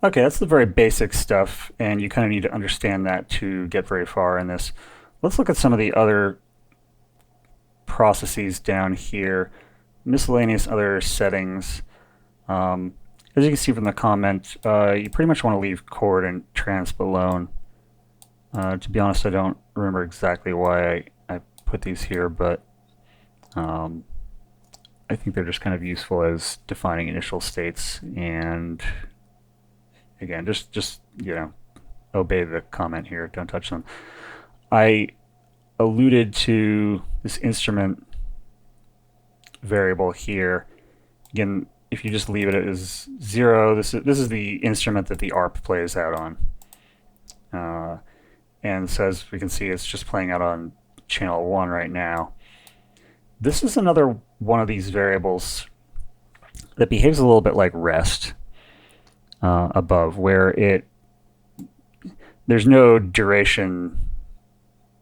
Okay, that's the very basic stuff, and you kind of need to understand that to get very far in this. Let's look at some of the other processes down here. Miscellaneous other settings. Um, as you can see from the comment, you pretty much want to leave chord and transp alone. To be honest, I don't remember exactly why I put these here, but um, I think they're just kind of useful as defining initial states. And again, just obey the comment here. Don't touch them. I alluded to this instrument variable here. Again, if you just leave it as 0, this is the instrument that the ARP plays out on. And so as we can see, it's just playing out on channel 1 right now. This is another one of these variables that behaves a little bit like rest above, where there's no duration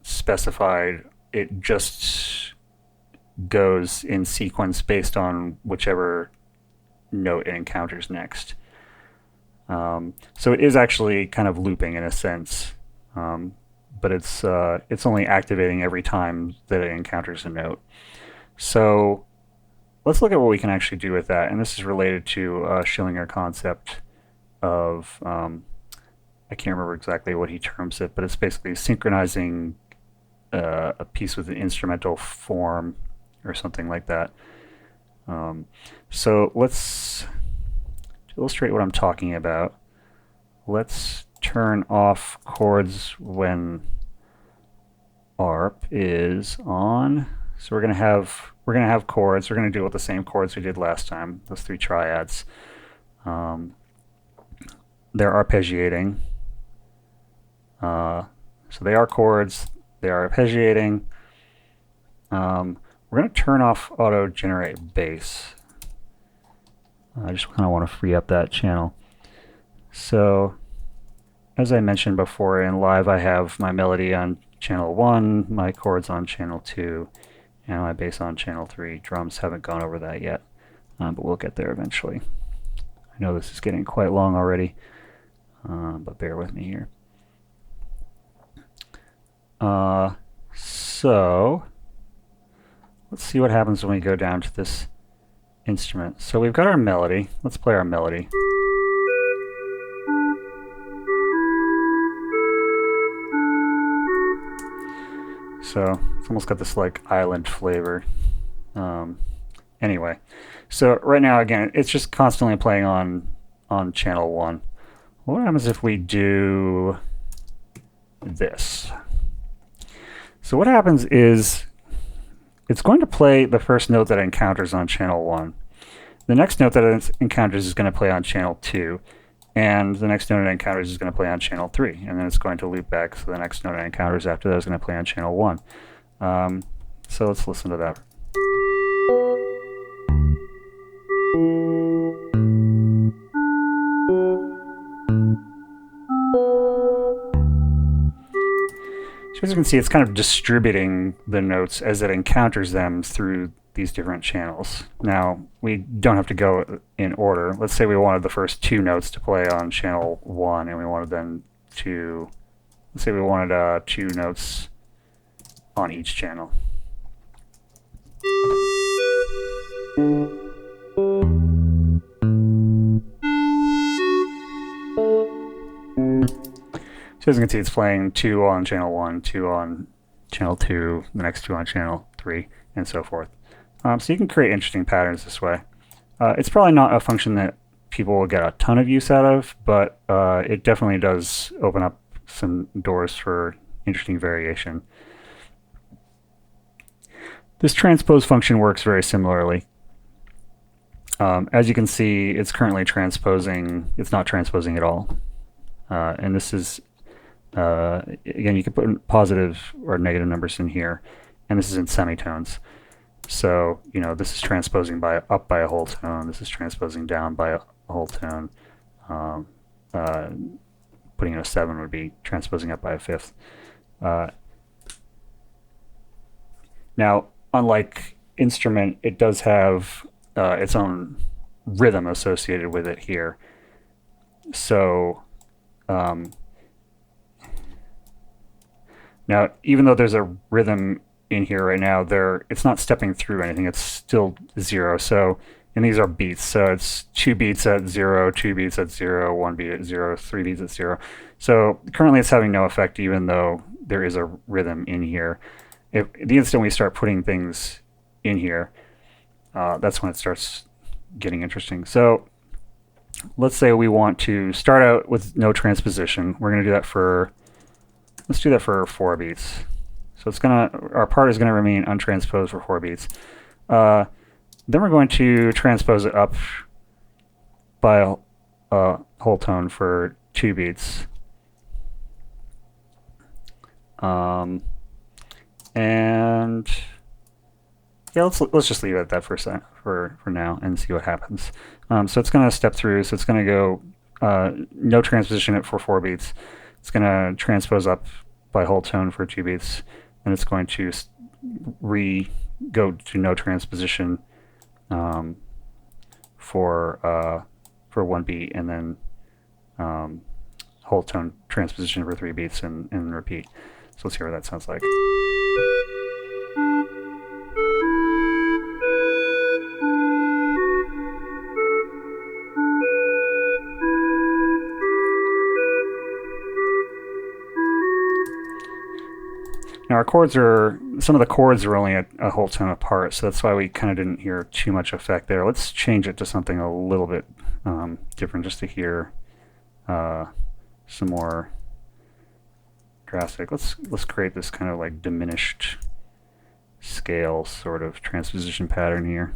specified. It just goes in sequence based on whichever note it encounters next. So it is actually kind of looping in a sense, but it's only activating every time that it encounters a note. So let's look at what we can actually do with that, and this is related to a Schillinger concept of I can't remember exactly what he terms it, but it's basically synchronizing a piece with an instrumental form or something like that. So let's illustrate what I'm talking about. Let's turn off chords when ARP is on. So we're gonna have chords. We're gonna deal with the same chords we did last time. Those 3 triads. They're arpeggiating. So they are chords. They are arpeggiating. We're going to turn off auto generate bass. I just kind of want to free up that channel. So as I mentioned before, in live I have my melody on channel 1, my chords on channel 2, and my bass on channel 3. Drums haven't gone over that yet, but we'll get there eventually. I know this is getting quite long already, but bear with me here. So let's see what happens when we go down to this instrument. So we've got our melody. Let's play our melody. So it's almost got this like island flavor. Anyway, so right now again, it's just constantly playing on channel 1. What happens if we do this? So what happens is it's going to play the first note that it encounters on channel 1. The next note that it encounters is going to play on channel 2. And the next note it encounters is going to play on channel 3. And then it's going to loop back, so the next note it encounters after that is going to play on channel 1. So let's listen to that. So as you can see, it's kind of distributing the notes as it encounters them through these different channels. Now, we don't have to go in order. Let's say we wanted the first 2 notes to play on channel 1, and we wanted them to, let's say we wanted 2 notes on each channel. So as you can see, it's playing 2 on channel 1, 2 on channel 2, the next 2 on channel 3, and so forth. So you can create interesting patterns this way. It's probably not a function that people will get a ton of use out of, but it definitely does open up some doors for interesting variation. This transpose function works very similarly. As you can see, it's currently transposing. It's not transposing at all. And this is, again, you can put positive or negative numbers in here, and this is in semitones. So, this is transposing up by a whole tone. This is transposing down by a whole tone. Putting in a 7 would be transposing up by a fifth. Now, unlike instrument, it does have its own rhythm associated with it here. So now, even though there's a rhythm in here right now, it's not stepping through anything. It's still 0. So, and these are beats. So it's 2 beats at 0, 2 beats at 0, 1 beat at 0, 3 beats at 0. So currently it's having no effect, even though there is a rhythm in here. If the instant we start putting things in here, that's when it starts getting interesting. So let's say we want to start out with no transposition. We're going to do that for, let's do that for 4 beats. So it's gonna, our part is going to remain untransposed for 4 beats. Then we're going to transpose it up by a whole tone for 2 beats. And yeah, let's just leave it at that for now and see what happens. So it's going to step through. So it's going to go no transposition it for 4 beats. It's going to transpose up by whole tone for 2 beats, and it's going to go to no transposition for 1 beat, and then whole tone transposition for 3 beats, and repeat. So let's hear what that sounds like. Now our chords are, some of the chords are only a whole tone apart, so that's why we kind of didn't hear too much effect there. Let's change it to something a little bit different, just to hear some more drastic. Let's create this kind of like diminished scale sort of transposition pattern here.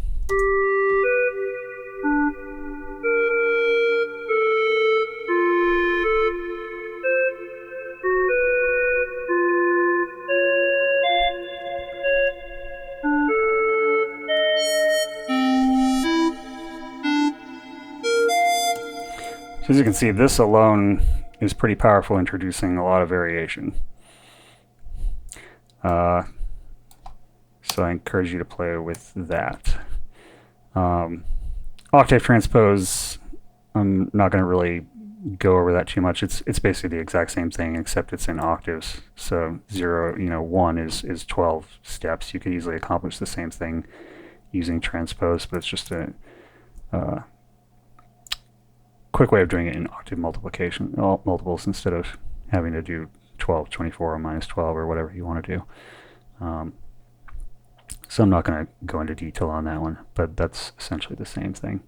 As you can see, this alone is pretty powerful, introducing a lot of variation. So I encourage you to play with that. Octave transpose, I'm not going to really go over that too much. It's basically the exact same thing, except it's in octaves. So 1 is 12 steps. You could easily accomplish the same thing using transpose, but it's just a quick way of doing it in octave multiplication, multiples, instead of having to do 12, 24, or minus 12, or whatever you want to do. So I'm not going to go into detail on that one, but that's essentially the same thing.